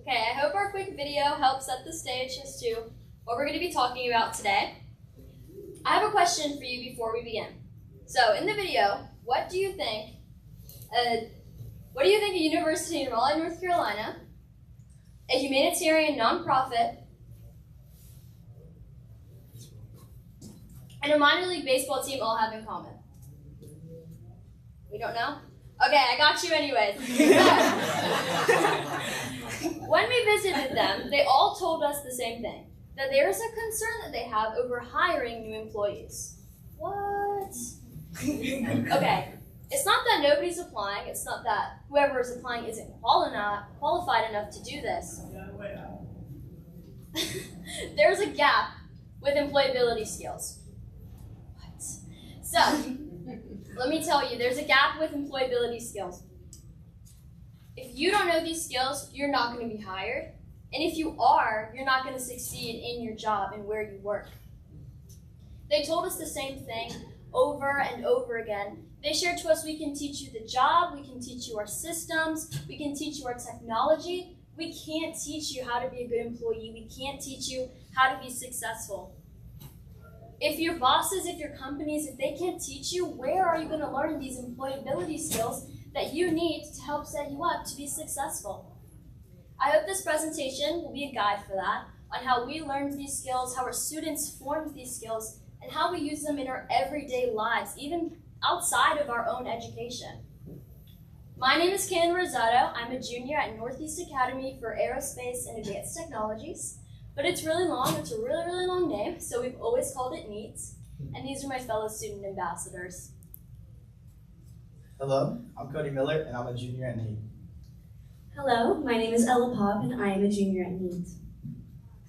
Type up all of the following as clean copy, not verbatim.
Okay, I hope our quick video helps set the stage as to what we're going to be talking about today. I have a question for you before we begin. So, in the video, what do you think a university in Raleigh, North Carolina, a humanitarian nonprofit, and a minor league baseball team all have in common? We don't know? Okay, I got you anyways. When we visited them, they all told us the same thing, that there is a concern that they have over hiring new employees. What? Okay, it's not that nobody's applying, it's not that whoever is applying isn't qualified enough to do this. There's a gap with employability skills. What? So, let me tell you, there's a gap with employability skills. If you don't know these skills, you're not going to be hired. And if you are, you're not going to succeed in your job and where you work. They told us the same thing over and over again. They shared to us, we can teach you the job, we can teach you our systems, we can teach you our technology. We can't teach you how to be a good employee. We can't teach you how to be successful. If your bosses, if your companies, if they can't teach you, where are you going to learn these employability skills that you need to help set you up to be successful? I hope this presentation will be a guide for that, on how we learned these skills, how our students formed these skills, and how we use them in our everyday lives, even outside of our own education. My name is Cannon Rosado. I'm a junior at Northeast Academy for Aerospace and Advanced Technologies. But it's really long, it's a really, really long name, so we've always called it NEAT. And these are my fellow student ambassadors. Hello, I'm Cody Miller, and I'm a junior at NEAT. Hello, my name is Ella Pop, and I am a junior at NEAT.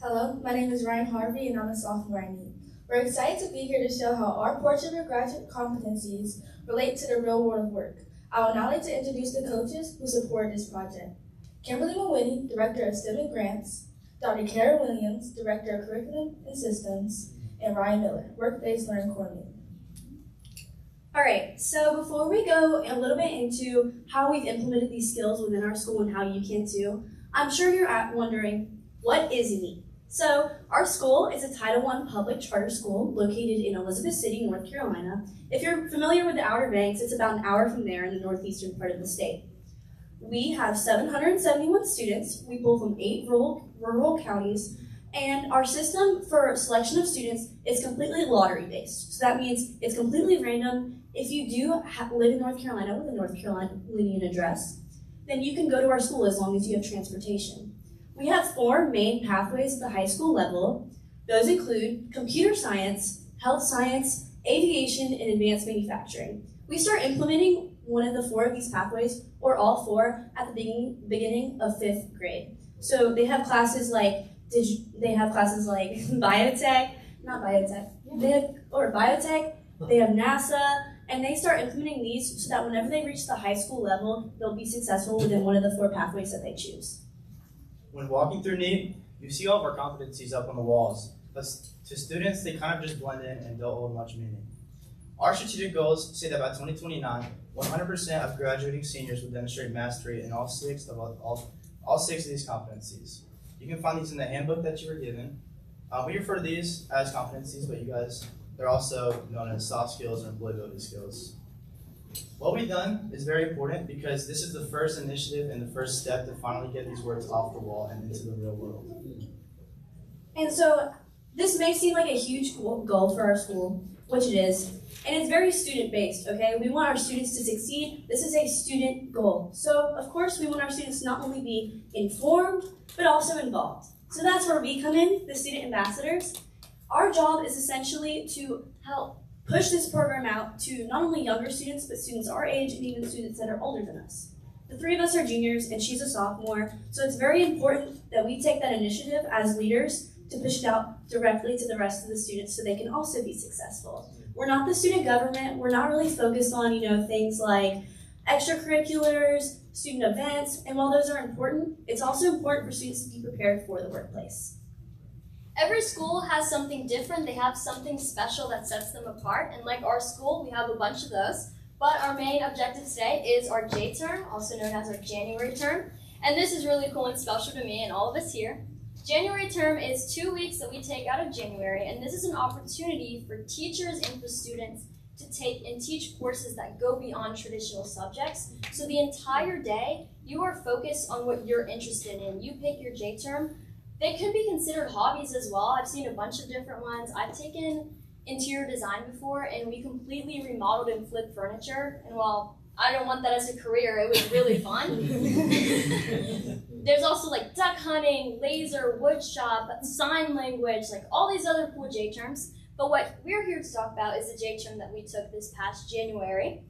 Hello, my name is Ryan Harvey, and I'm a sophomore at NEAT. We're excited to be here to show how our portrait of graduate competencies relate to the real world of work. I would now like to introduce the coaches who support this project. Kimberly Mulwiney, Director of STEM and Grants, Dr. Kara Williams, Director of Curriculum and Systems, and Ryan Miller, Work-Based Learning Coordinator. All right, so before we go a little bit into how we've implemented these skills within our school and how you can too, I'm sure you're wondering, what is NEAT? So our school is a Title I public charter school located in Elizabeth City, North Carolina. If you're familiar with the Outer Banks, it's about an hour from there in the northeastern part of the state. We have 771 students. We pull from 8 rural counties, and our system for selection of students is completely lottery-based. So that means it's completely random. If you do live in North Carolina with a North Carolinian address, then you can go to our school as long as you have transportation. We have 4 main pathways at the high school level. Those include computer science, health science, aviation, and advanced manufacturing. We start implementing one of the 4 of these pathways, or all 4, at the beginning of 5th grade. So they have classes like biotech, they have NASA, and they start implementing these so that whenever they reach the high school level, they'll be successful within one of the 4 pathways that they choose. When walking through NEAT, you see all of our competencies up on the walls, but to students, they kind of just blend in and don't hold much meaning. Our strategic goals say that by 2029, 100% of graduating seniors will demonstrate mastery in all 6 of these competencies. You can find these in the handbook that you were given. We refer to these as competencies, but they're also known as soft skills and employability skills. What we've done is very important because this is the first initiative and the first step to finally get these words off the wall and into the real world. And so this may seem like a huge goal for our school, which it is, and it's very student-based, okay? We want our students to succeed. This is a student goal. So, of course, we want our students to not only be informed, but also involved. So that's where we come in, the student ambassadors. Our job is essentially to help push this program out to not only younger students, but students our age and even students that are older than us. The 3 of us are juniors, and she's a sophomore, so it's very important that we take that initiative as leaders to push it out directly to the rest of the students so they can also be successful. We're not the student government. We're not really focused on, things like extracurriculars, student events, and while those are important, it's also important for students to be prepared for the workplace. Every school has something different. They have something special that sets them apart, and like our school, we have a bunch of those. But our main objective today is our J term, also known as our January term. and this is really cool and special to me and all of us here. January term is 2 weeks that we take out of January, and this is an opportunity for teachers and for students to take and teach courses that go beyond traditional subjects. So the entire day, you are focused on what you're interested in. You pick your J term. They could be considered hobbies as well. I've seen a bunch of different ones. I've taken interior design before, and we completely remodeled and flipped furniture. And while I don't want that as a career, it was really fun. There's also like duck hunting, laser, wood shop, sign language, like all these other cool J terms. But what we're here to talk about is the J term that we took this past January,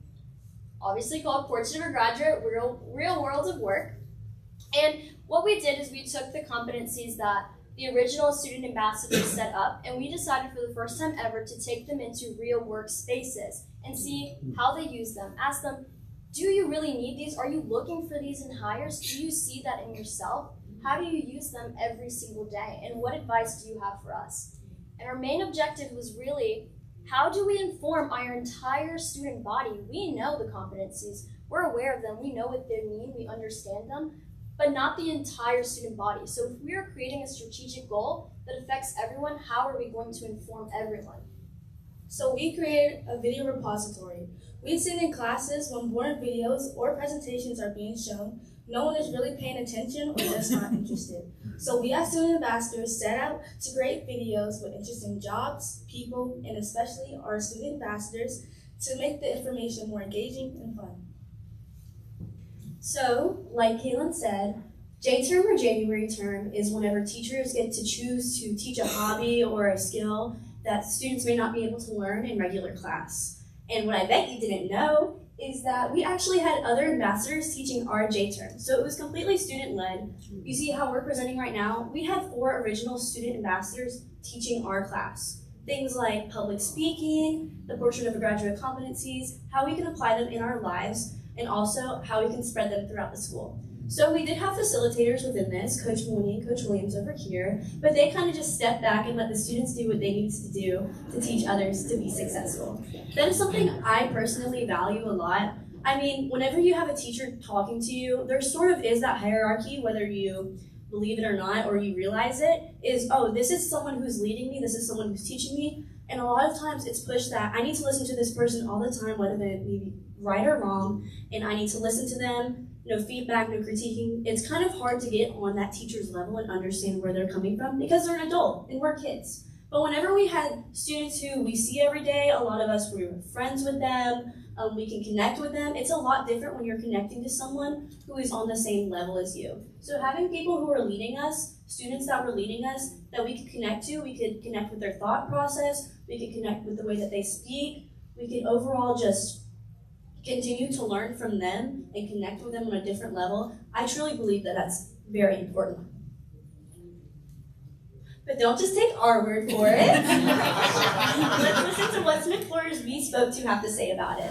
obviously called Portrait of a Graduate, Real World of Work. And what we did is we took the competencies that the original student ambassadors set up, and we decided for the first time ever to take them into real work spaces and see how they use them. Ask them, do you really need these? Are you looking for these in hires? Do you see that in yourself? How do you use them every single day? And what advice do you have for us? And our main objective was really, how do we inform our entire student body? We know the competencies, we're aware of them, we know what they mean, we understand them, but not the entire student body. So if we are creating a strategic goal that affects everyone, how are we going to inform everyone? So we created a video repository. We sit in classes when boring videos or presentations are being shown. No one is really paying attention or just not interested. So we as student ambassadors set out to create videos with interesting jobs, people, and especially our student ambassadors to make the information more engaging and fun. So, like Caitlin said, J term or January term is whenever teachers get to choose to teach a hobby or a skill that students may not be able to learn in regular class. And what I bet you didn't know is that we actually had other ambassadors teaching our J term. So it was completely student-led. You see how we're presenting right now? We had 4 original student ambassadors teaching our class. Things like public speaking, the Portrait of a Graduate competencies, how we can apply them in our lives, and also how we can spread them throughout the school. So we did have facilitators within this, Coach Mooney and Coach Williams over here, but they kind of just stepped back and let the students do what they needed to do to teach others to be successful. That is something I personally value a lot. I mean, whenever you have a teacher talking to you, there sort of is that hierarchy, whether you believe it or not, or you realize it, is, oh, this is someone who's leading me, this is someone who's teaching me, and a lot of times it's pushed that I need to listen to this person all the time, whether they be right or wrong, and I need to listen to them, no feedback, no critiquing. It's kind of hard to get on that teacher's level and understand where they're coming from because they're an adult and we're kids. But whenever we had students who we see every day, a lot of us, we were friends with them, we can connect with them. It's a lot different when you're connecting to someone who is on the same level as you. So having people who are leading us, students that were leading us, that we could connect to, we could connect with their thought process, we could connect with the way that they speak, we could overall just continue to learn from them and connect with them on a different level. I truly believe that that's very important. But don't just take our word for it. Let's listen to what Smith Floors we spoke to have to say about it.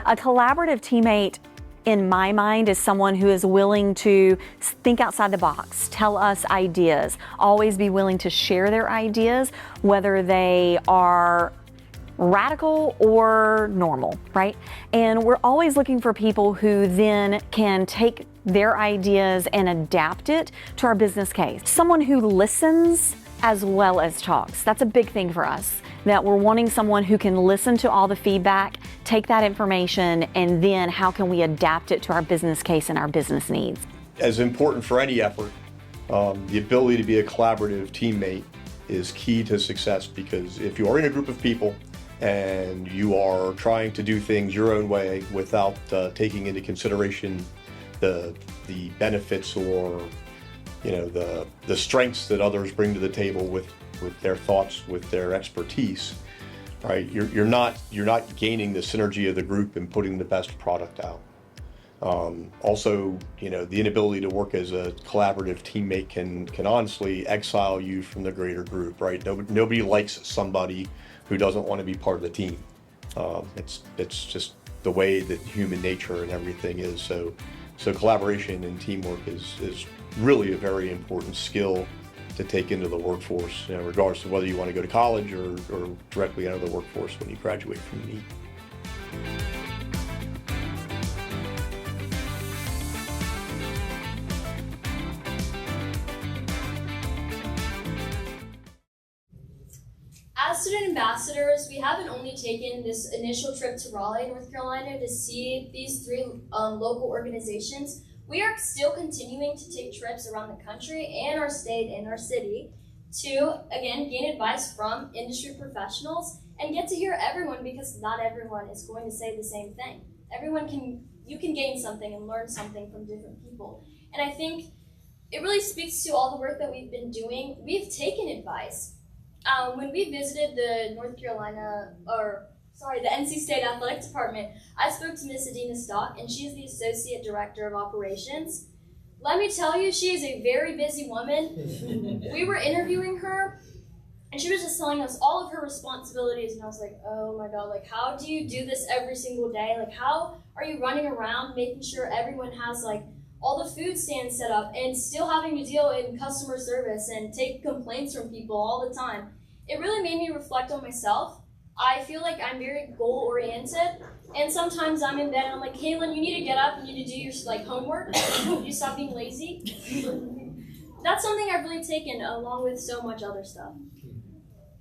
A collaborative teammate, in my mind, is someone who is willing to think outside the box, tell us ideas, always be willing to share their ideas, whether they are radical or normal, right? And we're always looking for people who then can take their ideas and adapt it to our business case. Someone who listens as well as talks. That's a big thing for us, that we're wanting someone who can listen to all the feedback, take that information, and then how can we adapt it to our business case and our business needs. As important for any effort, the ability to be a collaborative teammate is key to success, because if you are in a group of people and you are trying to do things your own way without taking into consideration the benefits or the strengths that others bring to the table with their thoughts, with their expertise, right? You're not gaining the synergy of the group and putting the best product out. Also, the inability to work as a collaborative teammate can honestly exile you from the greater group, right? Nobody likes somebody who doesn't want to be part of the team. It's just the way that human nature and everything is. So collaboration and teamwork is really a very important skill to take into the workforce, regardless of whether you want to go to college or directly enter the workforce when you graduate from NEET. As student ambassadors, we haven't only taken this initial trip to Raleigh, North Carolina to see these three local organizations. We are still continuing to take trips around the country and our state and our city to, again, gain advice from industry professionals and get to hear everyone, because not everyone is going to say the same thing. You can gain something and learn something from different people. And I think it really speaks to all the work that we've been doing. We've taken advice. When we visited the the NC State Athletic Department, I spoke to Miss Adina Stock, and she's the Associate Director of Operations. Let me tell you, she is a very busy woman. We were interviewing her, and she was just telling us all of her responsibilities, and I was like, oh my God, like, how do you do this every single day? Like, how are you running around making sure everyone has, like, all the food stands set up and still having to deal in customer service and take complaints from people all the time? It really made me reflect on myself. I feel like I'm very goal-oriented, and sometimes I'm in bed and I'm like, Kaylin, you need to get up, you need to do your homework, you stop being lazy. That's something I've really taken along with so much other stuff.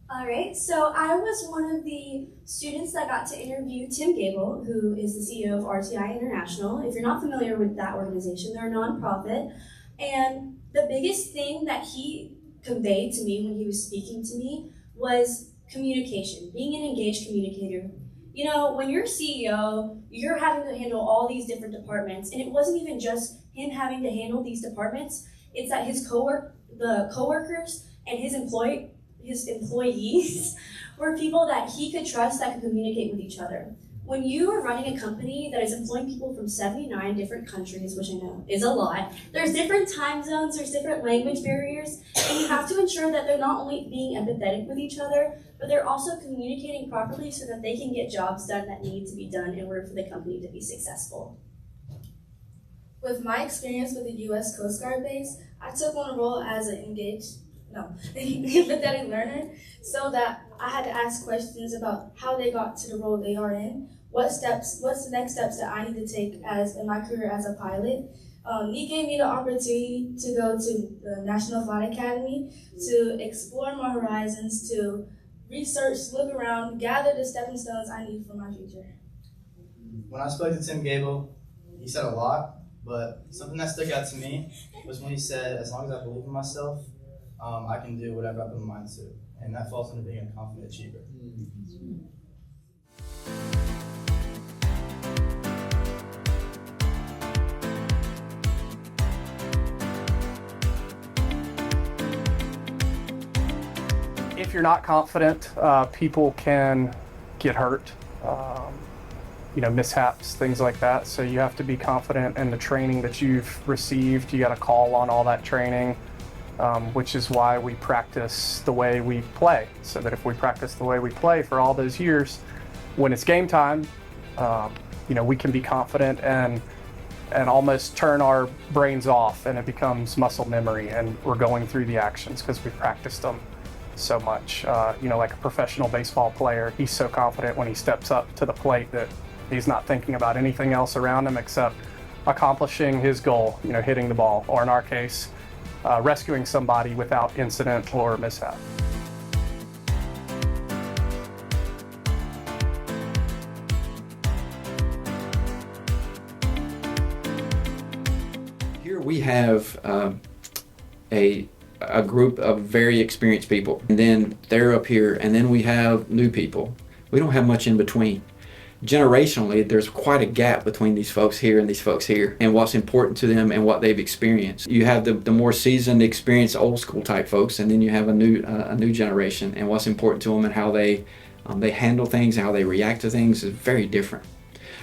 All right, so I was one of the students that got to interview Tim Gable, who is the CEO of RTI International. If you're not familiar with that organization, they're a nonprofit. And the biggest thing that he conveyed to me when he was speaking to me was communication, being an engaged communicator. You know, when you're CEO, you're having to handle all these different departments, and it wasn't even just him having to handle these departments. It's that the coworkers and his employees were people that he could trust, that could communicate with each other. When you are running a company that is employing people from 79 different countries, which I know is a lot, there's different time zones, there's different language barriers, and you have to ensure that they're not only being empathetic with each other, but they're also communicating properly so that they can get jobs done that need to be done in order for the company to be successful. With my experience with the U.S. Coast Guard base, I took on a role as an empathetic learner, so that I had to ask questions about how they got to the role they are in, what's the next steps that I need to take in my career as a pilot. He gave me the opportunity to go to the National Flight Academy to explore my horizons, to research, look around, gather the stepping stones I need for my future. When I spoke to Tim Gable, he said a lot, but something that stuck out to me was when he said, as long as I believe in myself, I can do whatever I put my mind to. And that falls under being a confident achiever. If you're not confident, people can get hurt, mishaps, things like that. So you have to be confident in the training that you've received. You got to call on all that training, which is why we practice the way we play. So that if we practice the way we play for all those years, when it's game time, we can be confident and almost turn our brains off, and it becomes muscle memory, and we're going through the actions because we've practiced them so much. Like a professional baseball player, he's so confident when he steps up to the plate that he's not thinking about anything else around him except accomplishing his goal, hitting the ball, or in our case, rescuing somebody without incident or mishap. Here we have a group of very experienced people, and then they're up here, and then we have new people. We don't have much in between. Generationally, there's quite a gap between these folks here and these folks here, and what's important to them and what they've experienced. You have the more seasoned, experienced, old school type folks, and then you have a new generation, and what's important to them and how they handle things, how they react to things is very different.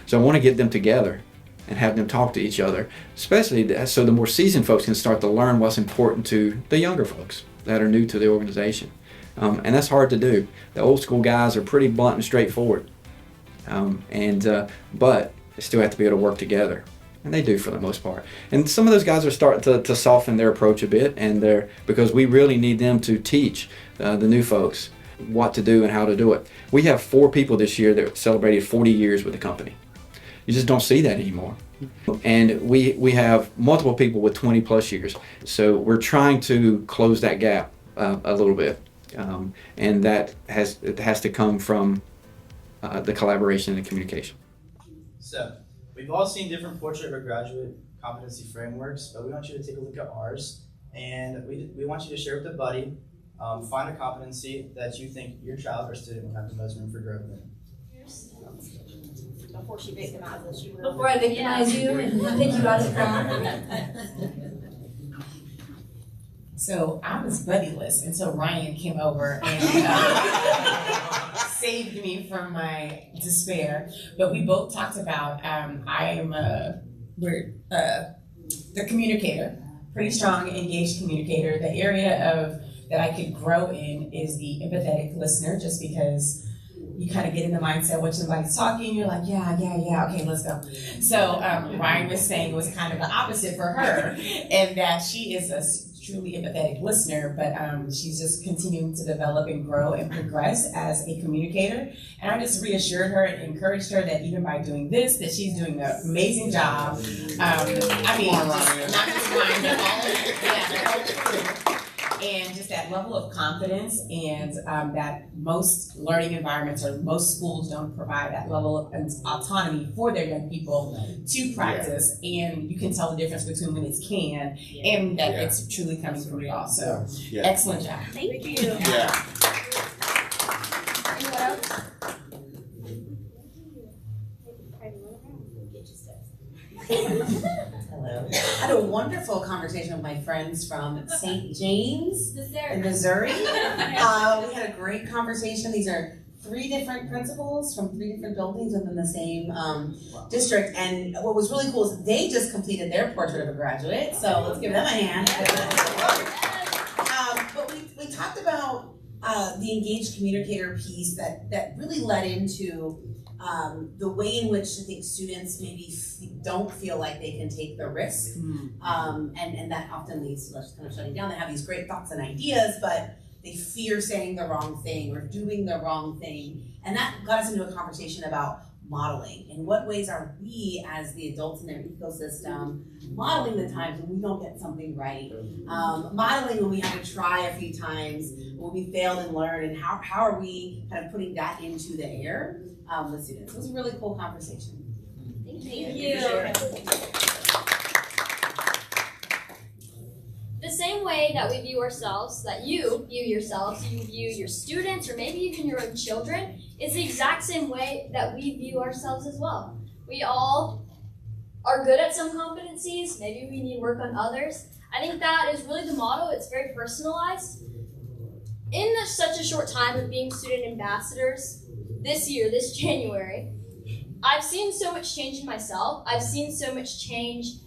So I want to get them together and have them talk to each other, especially so the more seasoned folks can start to learn what's important to the younger folks that are new to the organization. And that's hard to do. The old school guys are pretty blunt and straightforward, but they still have to be able to work together. And they do for the most part. And some of those guys are starting to soften their approach a bit, and because we really need them to teach the new folks what to do and how to do it. We have 4 people this year that celebrated 40 years with the company. You just don't see that anymore. And we have multiple people with 20 plus years. So we're trying to close that gap a little bit. And that has to come from the collaboration and the communication. So, we've all seen different portrait or graduate competency frameworks, but we want you to take a look at ours, and we want you to share with a buddy, find a competency that you think your child or student would have the most room for growth in. Before she victimizes you. Before I victimize you and pick you out of the crowd. So I was buddyless until Ryan came over and saved me from my despair. But we both talked about I am the communicator, pretty strong, engaged communicator. The area that I could grow in is the empathetic listener, just because you kind of get in the mindset when somebody's talking, you're like, yeah, okay, let's go. So Ryan was saying it was kind of the opposite for her, and that she is a truly empathetic listener, but she's just continuing to develop and grow and progress as a communicator. And I just reassured her and encouraged her that even by doing this, that she's doing an amazing job. Not just Ryan, but all of and just that level of confidence, and that most learning environments or most schools don't provide that level of autonomy for their young people to practice. And you can tell the difference between when it's canned and that it's truly coming from y'all. So excellent job. Thank you. Anyone else? Hello. I had a wonderful conversation with my friends from St. James in Missouri. We had a great conversation. These are 3 different principals from 3 different buildings within the same district. And what was really cool is they just completed their portrait of a graduate. So let's give them a hand. But we talked about the engaged communicator piece that really led into the way in which I think students maybe don't feel like they can take the risk, and that often leads to us kind of shutting down. They have these great thoughts and ideas, but they fear saying the wrong thing or doing the wrong thing. And that got us into a conversation about modeling. In what ways are we, as the adults in their ecosystem, modeling the times when we don't get something right, modeling when we have to try a few times, when we failed and learned, and how are we kind of putting that into the air with students. It was a really cool conversation. Thank you. The same way that we view ourselves, that you view yourselves, you view your students, or maybe even your own children, is the exact same way that we view ourselves as well. We all are good at some competencies, maybe we need work on others. I think that is really the motto. It's very personalized. In such a short time of being student ambassadors, this year, this January, I've seen so much change in myself. I've seen so much change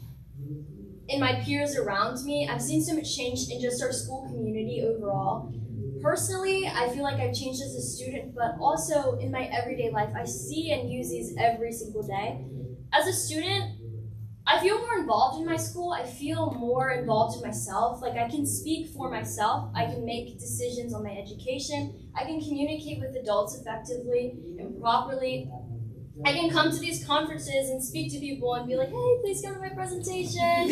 in my peers around me. I've seen so much change in just our school community overall. Personally, I feel like I've changed as a student, but also in my everyday life. I see and use these every single day. As a student, I feel more involved in my school. I feel more involved in myself. Like, I can speak for myself. I can make decisions on my education. I can communicate with adults effectively and properly. I can come to these conferences and speak to people and be like, hey, please come to my presentation.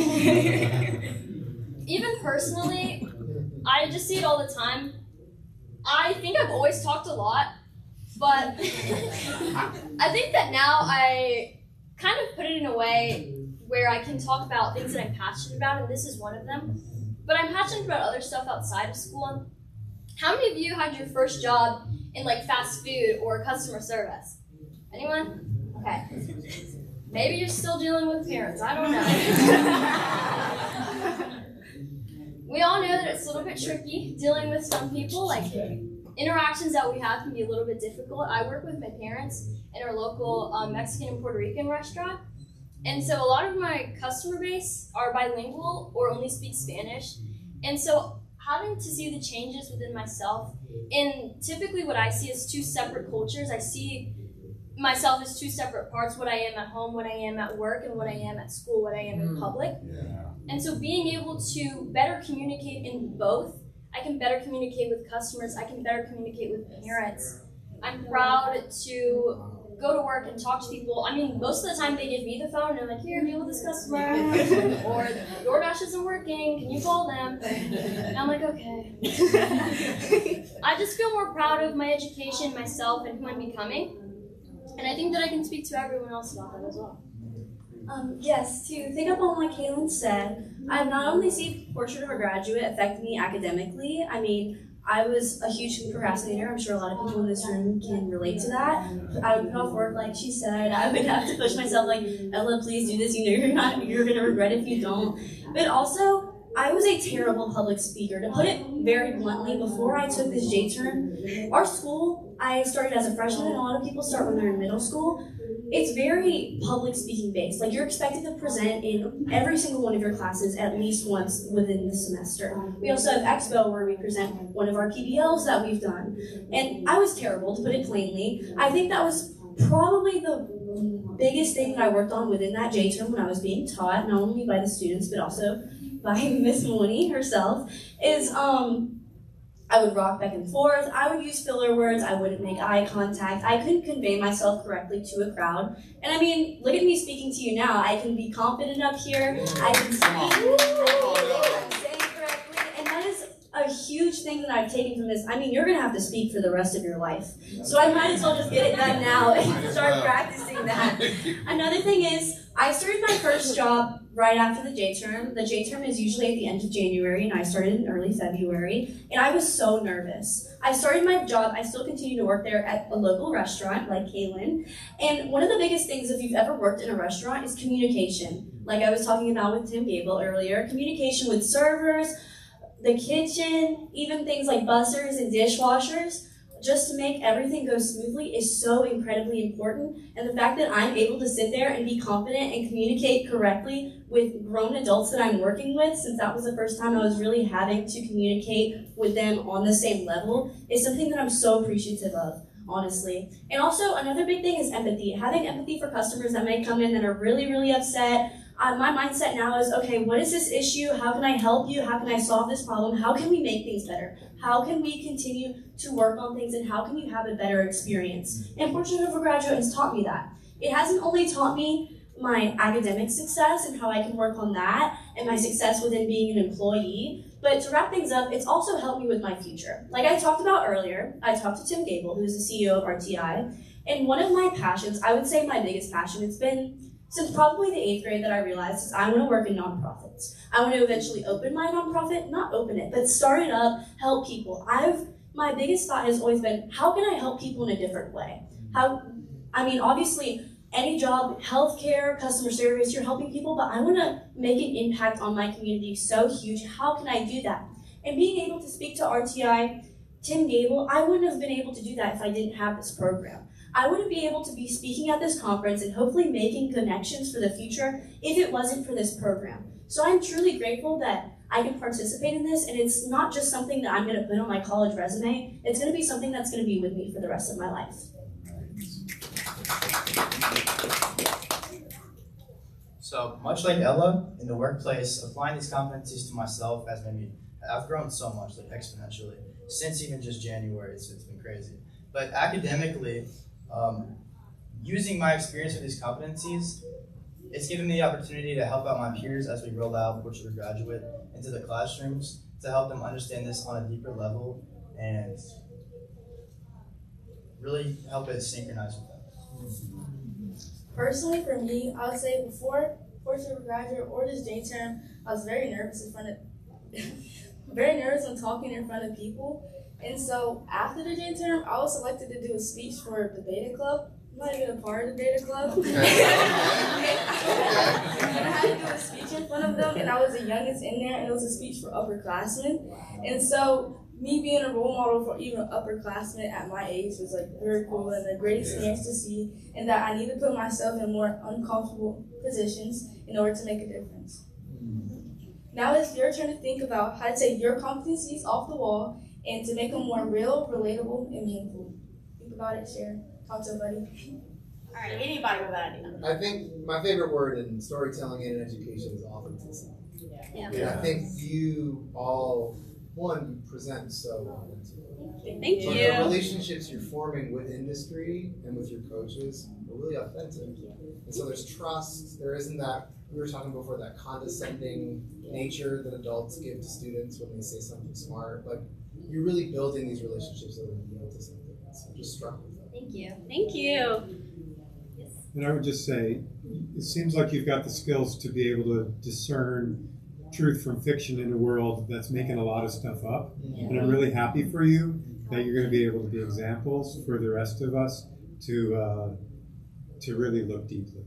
Even personally, I just see it all the time. I think I've always talked a lot, but I think that now I kind of put it in a way where I can talk about things that I'm passionate about, and this is one of them. But I'm passionate about other stuff outside of school. How many of you had your first job in like fast food or customer service? Anyone? Okay. Maybe you're still dealing with parents. I don't know. We all know that it's a little bit tricky dealing with some people. Like, interactions that we have can be a little bit difficult. I work with my parents in our local Mexican and Puerto Rican restaurant. And so a lot of my customer base are bilingual or only speak Spanish. And so having to see the changes within myself, in typically what I see as 2 separate cultures, I see myself as two separate parts, what I am at home, what I am at work, and what I am at school, what I am in public. And so being able to better communicate in both, I can better communicate with customers, I can better communicate with parents. I'm proud to go to work and talk to people. I mean, most of the time they give me the phone and they're like, here, deal with this customer. Or DoorDash isn't working, can you call them? And I'm like, okay. I just feel more proud of my education, myself, and who I'm becoming. And I think that I can speak to everyone else about that as well. Yes, to pick up on what Kaylin said, I've not only seen Portrait of a Graduate affect me academically. I mean, I was a huge procrastinator. I'm sure a lot of people in this room can relate to that. I would put off work, like she said. I would have to push myself, like, Ella, please do this. You know you're gonna regret it if you don't. But also, I was a terrible public speaker. To put it very bluntly, before I took this J-term, our school, I started as a freshman, and a lot of people start when they're in middle school. It's very public speaking based. Like, you're expected to present in every single one of your classes at least once within the semester. We also have Expo where we present one of our PBLs that we've done. And I was terrible, to put it plainly. I think that was probably the biggest thing that I worked on within that J-term when I was being taught, not only by the students, but also by Miss Mooney herself, is I would rock back and forth, I would use filler words, I wouldn't make eye contact, I couldn't convey myself correctly to a crowd. And I mean, look at me speaking to you now, I can be confident up here, I can speak, I can say correctly, and that is a huge thing that I've taken from this. I mean, you're gonna have to speak for the rest of your life. So I might as well just get it done now and start practicing that. Another thing is, I started my first job right after the J-term. The J-term is usually at the end of January, and I started in early February, and I was so nervous. I started my job, I still continue to work there at a local restaurant, like Kaylin, and one of the biggest things, if you've ever worked in a restaurant, is communication. Like I was talking about with Tim Gable earlier, communication with servers, the kitchen, even things like bussers and dishwashers, just to make everything go smoothly is so incredibly important. And the fact that I'm able to sit there and be confident and communicate correctly with grown adults that I'm working with, since that was the first time I was really having to communicate with them on the same level, is something that I'm so appreciative of, honestly. And also, another big thing is empathy. Having empathy for customers that may come in that are really, really upset. My mindset now is, okay, what is this issue? How can I help you? How can I solve this problem? How can we make things better? How can we continue to work on things, and how can you have a better experience? And Portrait of a Graduate has taught me that. It hasn't only taught me my academic success and how I can work on that, and my success within being an employee, but to wrap things up, it's also helped me with my future. Like I talked about earlier, I talked to Tim Gable, who's the CEO of RTI, and one of my passions, I would say my biggest passion, it's been since probably the 8th grade that I realized is I want to work in nonprofits. I want to eventually open my nonprofit, not open it, but start it up, help people. My biggest thought has always been, how can I help people in a different way? Obviously, any job, healthcare, customer service, you're helping people, but I want to make an impact on my community so huge. How can I do that? And being able to speak to RTI, Tim Gable, I wouldn't have been able to do that if I didn't have this program. I wouldn't be able to be speaking at this conference and hopefully making connections for the future if it wasn't for this program. So I'm truly grateful that I can participate in this, and it's not just something that I'm going to put on my college resume, it's going to be something that's going to be with me for the rest of my life. So much like Ella, in the workplace, applying these competencies to myself has made me, I've grown so much, like exponentially, since even just January, it's been crazy. But academically, using my experience with these competencies, it's given me the opportunity to help out my peers as we roll out Portrait of a Graduate into the classrooms to help them understand this on a deeper level and really help it synchronize with them. Personally, for me, I would say before Portrait of a Graduate or this J-term, I was very nervous when talking in front of people. And so after the J-term, I was selected to do a speech for the Beta Club. I'm not even a part of the Beta Club. And I had to do a speech in front of them, and I was the youngest in there, and it was a speech for upperclassmen. And so me being a role model for even upperclassmen at my age was like very cool and a great experience to see, and that I need to put myself in more uncomfortable positions in order to make a difference. Now it's your turn to think about how to take your competencies off the wall and to make them more real, relatable, and meaningful. Think about it, share, talk to a buddy. All right, anybody with that idea? I think my favorite word in storytelling and in education is authenticity. Yeah. And I think you all, one, you present so authentically. Thank But you. the relationships you're forming with industry and with your coaches are really authentic. And so there's trust. There isn't that, we were talking before, that condescending nature that adults give to students when they say something smart. Like, you're really building these relationships that will yield to something. So I'm just struck with that. Thank you. Thank you. And I would just say, it seems like you've got the skills to be able to discern truth from fiction in a world that's making a lot of stuff up. And I'm really happy for you that you're going to be able to be examples for the rest of us to really look deeply.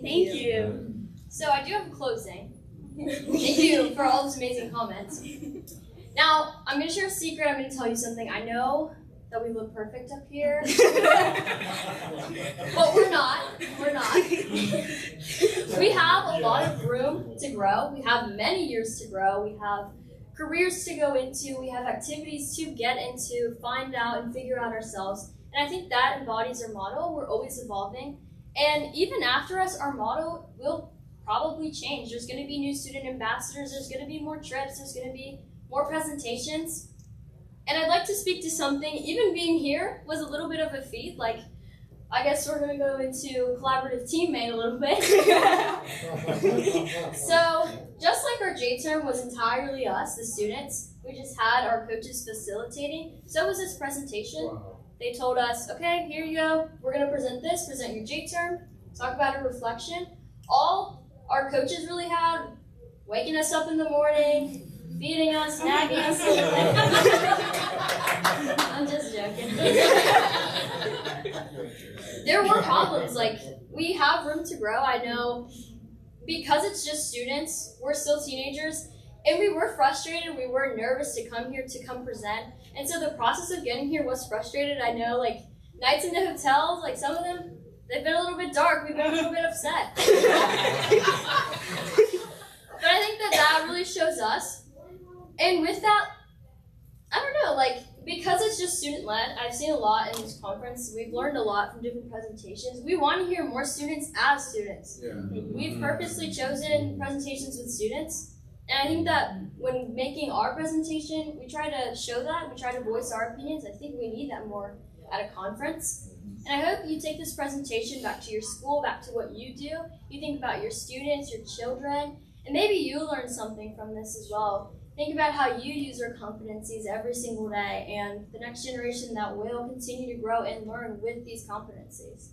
Thank you. So I do have a closing. Thank you for all those amazing comments. Now, I'm going to share a secret. I'm going to tell you something. I know that we look perfect up here. But we're not. We're not. We have a lot of room to grow. We have many years to grow. We have careers to go into. We have activities to get into, find out, and figure out ourselves. And I think that embodies our motto. We're always evolving. And even after us, our motto will probably change. There's going to be new student ambassadors. There's going to be more trips. There's going to be more presentations. And I'd like to speak to something, even being here was a little bit of a feat. Like, I guess we're going to go into collaborative teammate a little bit. So, just like our J term was entirely us, the students, we just had our coaches facilitating. So was this presentation. Wow. They told us, okay, here you go. We're going to present this, present your J term, talk about a reflection. All our coaches really had, waking us up in the morning, feeding us, nagging us a little bit. I'm just joking. There were problems, like, we have room to grow. I know because it's just students, we're still teenagers, and we were frustrated, we were nervous to come here, to come present. And so the process of getting here was frustrated. I know, like, nights in the hotels, like, some of them, they've been a little bit dark, we've been a little bit upset. But I think that really shows us. And with that, I don't know, like, because it's just student-led, I've seen a lot in this conference. We've learned a lot from different presentations. We want to hear more students as students. Yeah. We've purposely chosen presentations with students. And I think that when making our presentation, we try to show that. We try to voice our opinions. I think we need that more at a conference. And I hope you take this presentation back to your school, back to what you do. You think about your students, your children, and maybe you learn something from this as well. Think about how you use your competencies every single day and the next generation that will continue to grow and learn with these competencies.